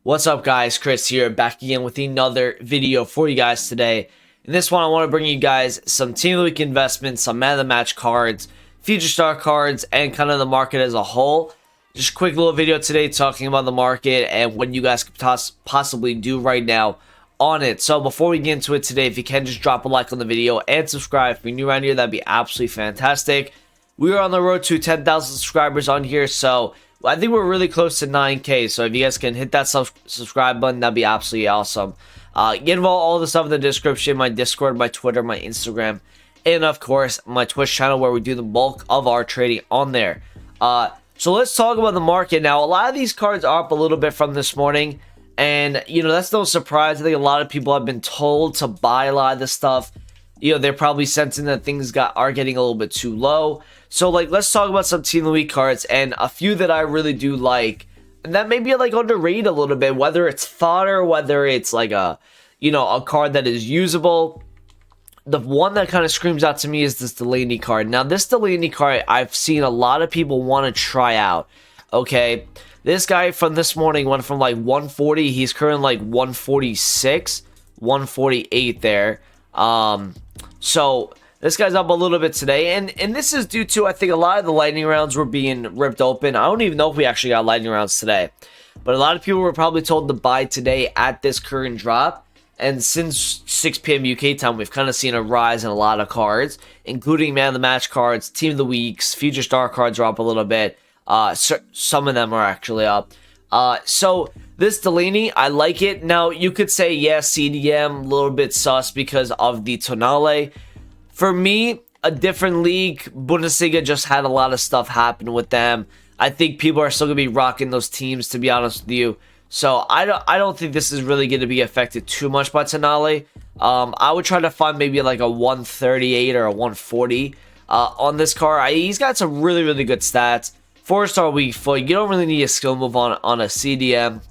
What's up, guys? Chris here, back again with another video for you guys today. In this one, I want to bring you guys some Team of the Week investments, some Man of the Match cards, Future Star cards, and kind of the market as a whole. Just a quick little video today talking about the market and what you guys could possibly do right now on it. So before we get into it today, if you can just drop a like on the video and subscribe if you're new around here, that'd be absolutely fantastic. We are on the road to 10,000 subscribers on here, so I think we're really close to 9K. So if you guys can hit that subscribe button, that'd be absolutely awesome. Get involved, all the stuff in the description, my Discord, my Twitter, my Instagram, and of course my Twitch channel where we do the bulk of our trading on there. So let's talk about the market now. A lot of these cards are up a little bit from this morning, and you know, that's no surprise. I think a lot of people have been told to buy a lot of this stuff. You know, they're probably sensing that things are getting a little bit too low. So like, let's talk about some Team of the Week cards and a few that I really do like, and that maybe like underrated a little bit, whether it's fodder, whether it's like a, you know, a card that is usable. The one that kind of screams out to me is this Delaney card. Now this Delaney card, I've seen a lot of people want to try out. Okay, this guy from this morning went from like 140, he's currently like 146, 148 there. So this guy's up a little bit today, and this is due to, I think, a lot of the lightning rounds were being ripped open. I don't even know if we actually got lightning rounds today, but a lot of people were probably told to buy today at this current drop. And since 6 p.m. UK time, we've kind of seen a rise in a lot of cards, including Man of the Match cards, Team of the Weeks, Future Star cards are up a little bit. Some of them are actually up. So this Delaney, I like it. Now, you could say, yeah, CDM, a little bit sus because of the Tonali. For me, a different league, Bundesliga just had a lot of stuff happen with them. I think people are still going to be rocking those teams, to be honest with you. So I don't think this is really going to be affected too much by Tonali. I would try to find maybe like a 138 or a 140 on this card. He's got some really, really good stats. 4-star weak foot. You don't really need a skill move on a CDM.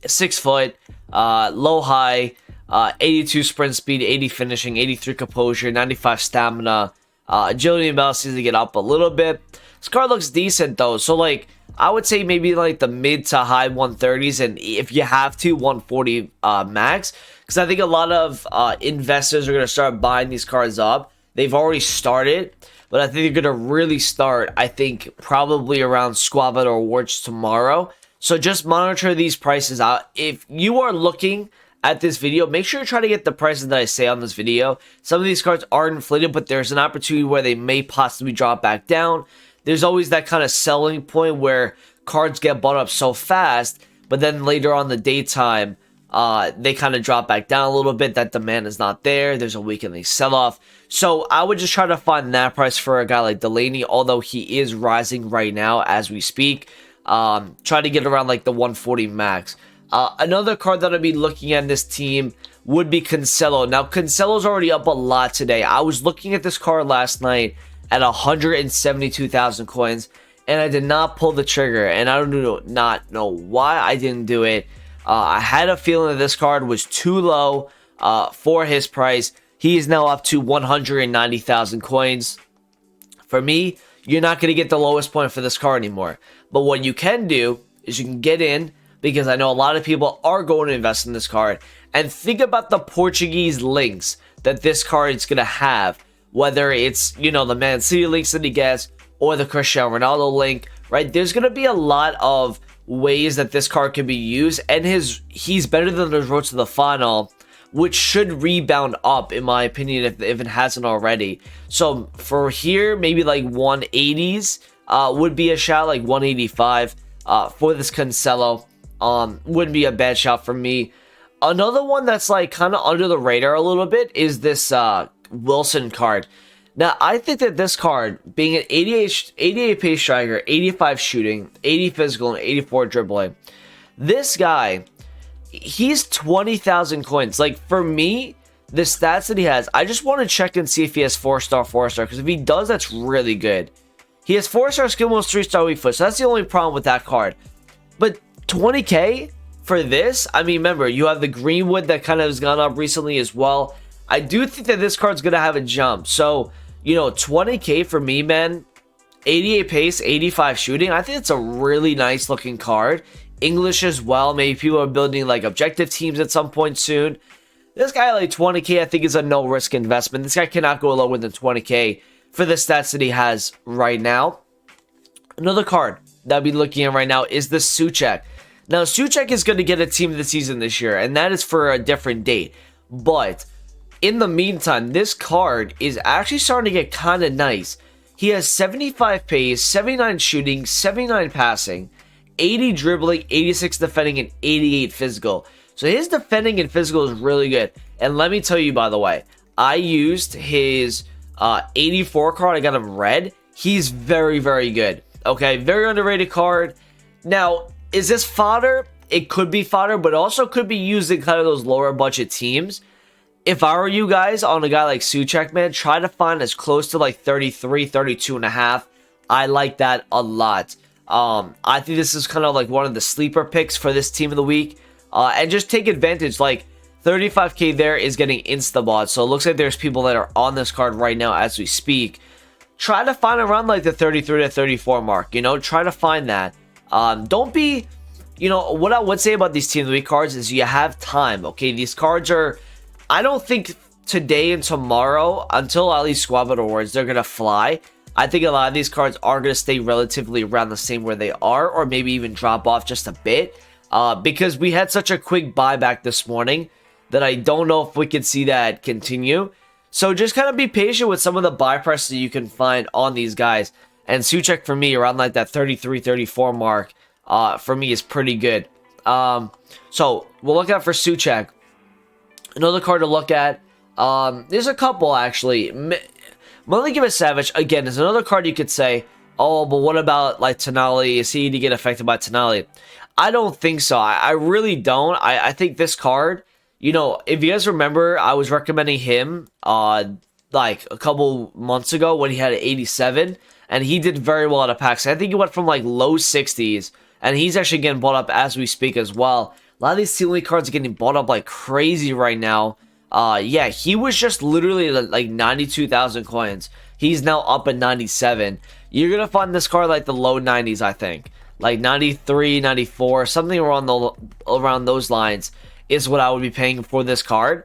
6 foot, low high, 82 sprint speed, 80 finishing, 83 composure, 95 stamina, agility and balance seems to get up a little bit. This card looks decent though, so like I would say maybe like the mid to high 130s, and if you have to, 140 max, because I think a lot of investors are going to start buying these cards up. They've already started, but I think they're going to really start, I think, probably around Squad Battle Awards tomorrow. So just monitor these prices out. If you are looking at this video, make sure you try to get the prices that I say on this video. Some of these cards are inflated, but there's an opportunity where they may possibly drop back down. There's always that kind of selling point where cards get bought up so fast, but then later on the daytime, they kind of drop back down a little bit. That demand is not there. There's a weekly sell-off. So I would just try to find that price for a guy like Delaney, although he is rising right now as we speak. Try to get around like the 140 max. Another card that I'd be looking at in this team would be Cancelo. Now, Cancelo's already up a lot today. I was looking at this card last night at 172,000 coins, and I did not pull the trigger, and I do not know why I didn't do it. I had a feeling that this card was too low for his price. He is now up to 190,000 coins. For me, you're not going to get the lowest point for this card anymore. But what you can do is you can get in, because I know a lot of people are going to invest in this card, and think about the Portuguese links that this card is going to have, whether it's, you know, the Man City links that he gets or the Cristiano Ronaldo link, right? There's going to be a lot of ways that this card can be used, and he's better than his road to the final, which should rebound up, in my opinion, if it hasn't already. So for here, maybe like 180s would be a shot, like 185 for this Cancelo. Wouldn't be a bad shot for me. Another one that's like kind of under the radar a little bit is this Wilson card. Now, I think that this card, being an 88 pace striker, 85 shooting, 80 physical, and 84 dribbling, this guy, he's 20,000 coins. Like, for me, the stats that he has, I just want to check and see if he has 4-star, because if he does, that's really good. He has 4-star skill moves, 3-star weak foot, so that's the only problem with that card. But 20k for this, I mean, remember, you have the Greenwood that kind of has gone up recently as well. I do think that this card's going to have a jump. So, you know, 20k for me, man, 88 pace, 85 shooting. I think it's a really nice looking card. English as well. Maybe people are building like objective teams at some point soon. This guy like 20k I think is a no risk investment. This guy cannot go lower than 20k for the stats that he has right now. Another card that I'll be looking at right now is the Souček. Now Souček is going to get a team of the season this year, and that is for a different date. But in the meantime, this card is actually starting to get kind of nice. He has 75 pace, 79 shooting, 79 passing, 80 dribbling, 86 defending, and 88 physical. So his defending and physical is really good. And let me tell you, by the way, I used his 84 card. I got him red. He's very, very good. Okay, very underrated card. Now, is this fodder? It could be fodder, but also could be used in kind of those lower budget teams. If I were you guys on a guy like Souček, man, try to find as close to like 33, 32 and a half. I like that a lot. I think this is kind of like one of the sleeper picks for this team of the week. And just take advantage. Like 35k there is getting insta-bought. So it looks like there's people that are on this card right now as we speak. Try to find around like the 33 to 34 mark. You know, try to find that. Don't be, you know, what I would say about these team of the week cards is you have time. Okay, these cards are, I don't think today and tomorrow, until at least Squad Battle Awards, they're going to fly. I think a lot of these cards are going to stay relatively around the same where they are, or maybe even drop off just a bit. Because we had such a quick buyback this morning that I don't know if we can see that continue. So just kind of be patient with some of the buy prices you can find on these guys. And Souček for me, around like that 33, 34 mark, for me is pretty good. So we'll look out for Souček. Another card to look at. There's a couple actually. Motm Give a Savage, again, is another card you could say, oh, but what about like Tonali? Is he to get affected by Tonali? I don't think so. I really don't. I think this card, you know, if you guys remember, I was recommending him like a couple months ago when he had an 87, and he did very well at a packs. I think he went from like low 60s, and he's actually getting bought up as we speak as well. A lot of these Team League cards are getting bought up like crazy right now. Yeah, he was just literally like 92,000 coins. He's now up at 97. You're going to find this card like the low 90s, I think. Like 93, 94, something around those lines is what I would be paying for this card.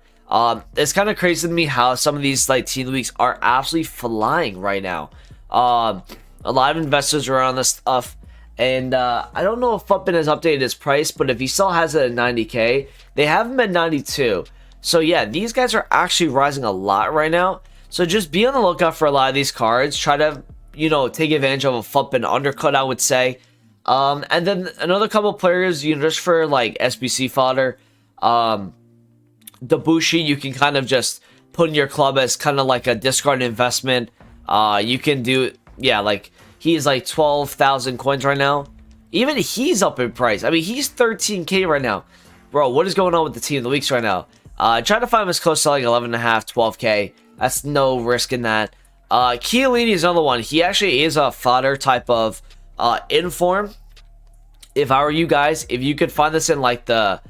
It's kind of crazy to me how some of these like team leagues are absolutely flying right now. A lot of investors are on this stuff, and I don't know if Futbin has updated his price, but if he still has it at 90k, they have him at 92. So yeah, these guys are actually rising a lot right now. So just be on the lookout for a lot of these cards. Try to, you know, take advantage of a Futbin undercut, I would say. And then another couple players, you know, just for like SBC fodder. Dabi, you can kind of just put in your club as kind of like a discard investment. You can do, yeah, like he's like 12,000 coins right now. Even he's up in price. I mean, he's 13k right now. Bro, what is going on with the team of the weeks right now? Try to find him as close to like 11.5, 12k. That's no risk in that. Kolini is another one. He actually is a fodder type of inform. If I were you guys, if you could find this in like the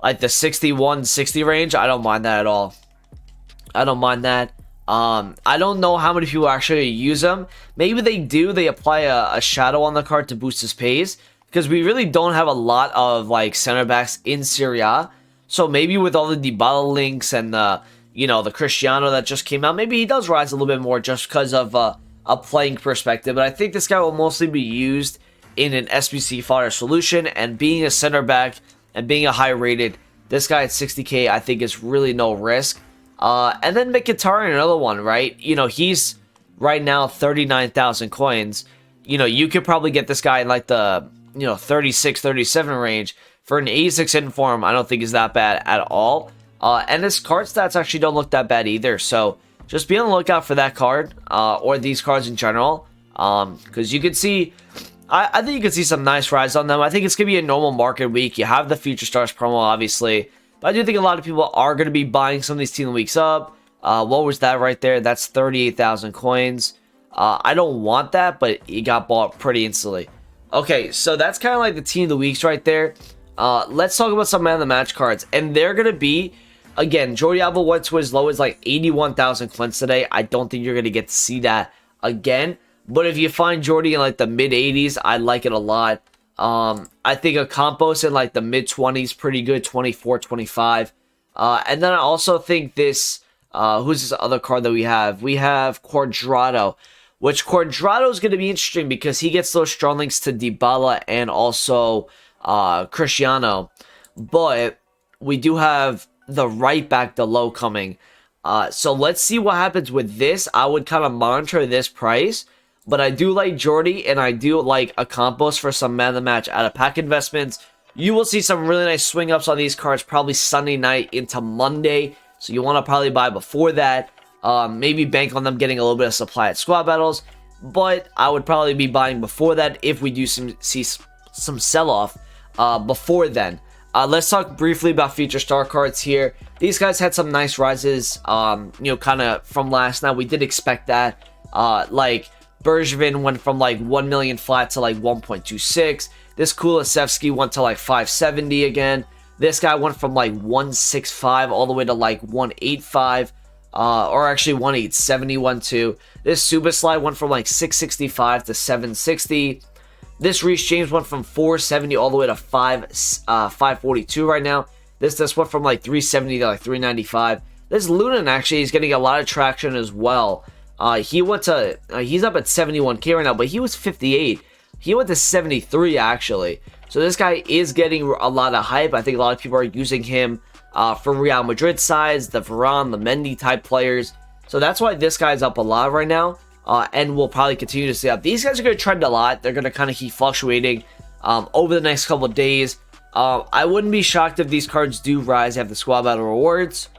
61, 60 range, I don't mind that at all. I don't mind that. I don't know how many people actually use them. Maybe they do. They apply a shadow on the card to boost his pace, because we really don't have a lot of like center backs in Serie A. So maybe with all the Dybala links and the, you know, the Cristiano that just came out, maybe he does rise a little bit more just because of a playing perspective. But I think this guy will mostly be used in an SBC fodder solution, and being a center back and being a high rated, this guy at 60k I think is really no risk. And then Mkhitaryan, another one, right? You know, he's right now 39,000 coins. You know, you could probably get this guy in like the, you know, 36, 37 range. For an 86 inform, I don't think is that bad at all. And his card stats actually don't look that bad either. So just be on the lookout for that card, or these cards in general. Because you could see, I think you could see some nice rise on them. I think it's going to be a normal market week. You have the Future Stars promo, obviously. But I do think a lot of people are going to be buying some of these team weeks up. What was that right there? That's 38,000 coins. I don't want that, but it got bought pretty instantly. Okay, so that's kind of like the team of the weeks right there. Let's talk about some man of the match cards. And they're going to be, again, Jordi Alba went to as low as like 81,000 coins today. I don't think you're going to get to see that again. But if you find Jordi in like the mid 80s, I like it a lot. I think a Campos in like the mid 20s pretty good, 24, 25. And then I also think this, who's this other card that we have? We have Cuadrado, which Cuadrado is going to be interesting because he gets those strong links to Dybala and also Cristiano. But we do have the right back, the low coming. So let's see what happens with this. I would kind of monitor this price. But I do like Jordy, and I do like a Campos for some man of the match out of pack investments. You will see some really nice swing ups on these cards probably Sunday night into Monday. So you want to probably buy before that. Maybe bank on them getting a little bit of supply at squad battles. But I would probably be buying before that if we do see some sell-off before then. Let's talk briefly about future star cards here. These guys had some nice rises, kind of from last night. We did expect that. Like Bergevin went from like 1 million flat to like 1.26. This Kulusevski went to like 570 again. This guy went from like 165 all the way to like 185. Or actually 1871 too. This Subaslide went from like 665 to 760. This Reece James went from 470 all the way to 542 right now. This went from like 370 to like 395. This Lunin actually is getting a lot of traction as well. He went to he's up at 71k right now, but he was 58. He went to 73 actually. So this guy is getting a lot of hype. I think a lot of people are using him for Real Madrid sides, the Varane, the Mendy type players. So that's why this guy's up a lot right now. And we'll probably continue to see up. These guys are going to trend a lot. They're going to kind of keep fluctuating over the next couple of days. I wouldn't be shocked if these cards do rise, have the squad battle rewards.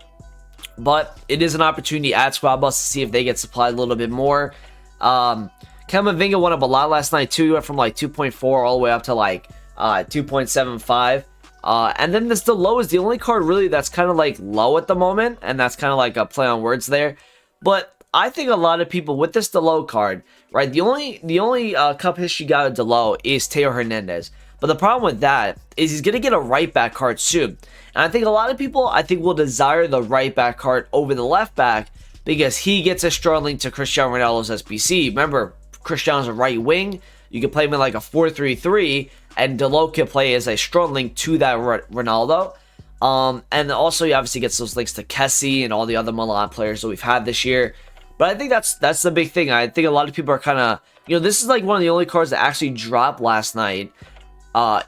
But it is an opportunity at squad battles to see if they get supplied a little bit more. Camavinga went up a lot last night too. He went from like 2.4 all the way up to like 2.75. And then this Totw is the only card really that's kind of like low at the moment. And that's kind of like a play on words there. But I think a lot of people with this Totw card, right? The only cup history guy with Totw is Teo Hernandez. But the problem with that is he's going to get a right back card soon. And I think a lot of people, will desire the right back card over the left back because he gets a strong link to Cristiano Ronaldo's SBC. Remember, Cristiano's a right wing. You can play him in like a 4-3-3, and Totw can play as a strong link to that Ronaldo. And also he obviously gets those links to Kessie and all the other Milan players that we've had this year. But I think that's the big thing. I think a lot of people are kind of, this is like one of the only cards that actually dropped last night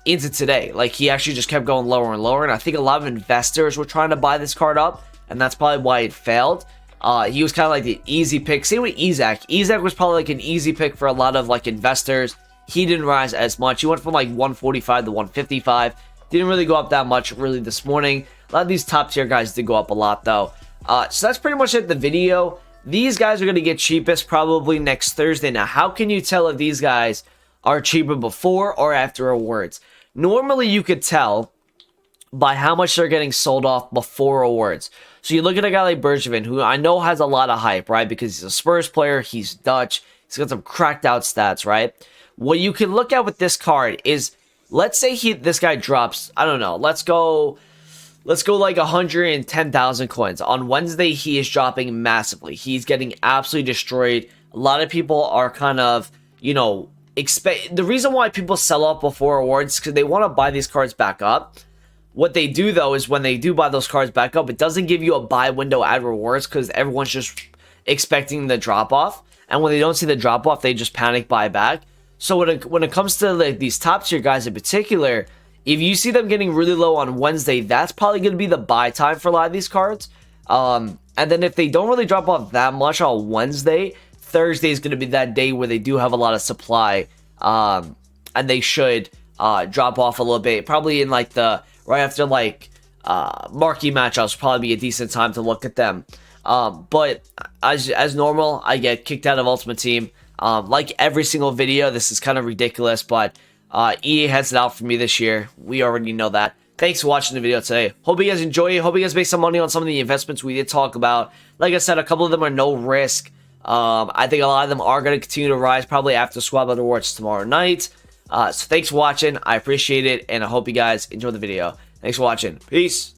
into today. Like he actually just kept going lower and lower. And I think a lot of investors were trying to buy this card up, and that's probably why it failed. He was kind of like the easy pick. Same with Isak. Isak was probably like an easy pick for a lot of like investors. He didn't rise as much. He went from like 145 to 155. Didn't really go up that much really this morning. A lot of these top tier guys did go up a lot though. So that's pretty much it, the video. These guys are going to get cheapest probably next Thursday. Now, how can you tell if these guys are cheaper before or after awards? Normally, you could tell by how much they're getting sold off before awards. So you look at a guy like Bergevin, who I know has a lot of hype, right? Because he's a Spurs player, he's Dutch, he's got some cracked out stats, right? What you can look at with this card is, let's say this guy drops, I don't know, let's go like 110,000 coins. On Wednesday, he is dropping massively. He's getting absolutely destroyed. A lot of people are kind of, the reason why people sell off before awards is because they want to buy these cards back up. What they do, though, is when they do buy those cards back up, it doesn't give you a buy window at rewards because everyone's just expecting the drop-off. And when they don't see the drop-off, they just panic buy back. So when it comes to like these top-tier guys in particular, if you see them getting really low on Wednesday, that's probably going to be the buy time for a lot of these cards. And then if they don't really drop off that much on Wednesday, Thursday is going to be that day where they do have a lot of supply. And they should drop off a little bit. Probably in like right after like marquee matchups, probably be a decent time to look at them. But as normal, I get kicked out of Ultimate Team. Like every single video, this is kind of ridiculous, but EA has it out for me this year. We already know that. Thanks for watching the video today. Hope you guys enjoy it. Hope you guys make some money on some of the investments we did talk about. Like I said, a couple of them are no risk. I think a lot of them are going to continue to rise probably after Squad Battle Awards tomorrow night. So thanks for watching. I appreciate it, and I hope you guys enjoy the video. Thanks for watching. Peace.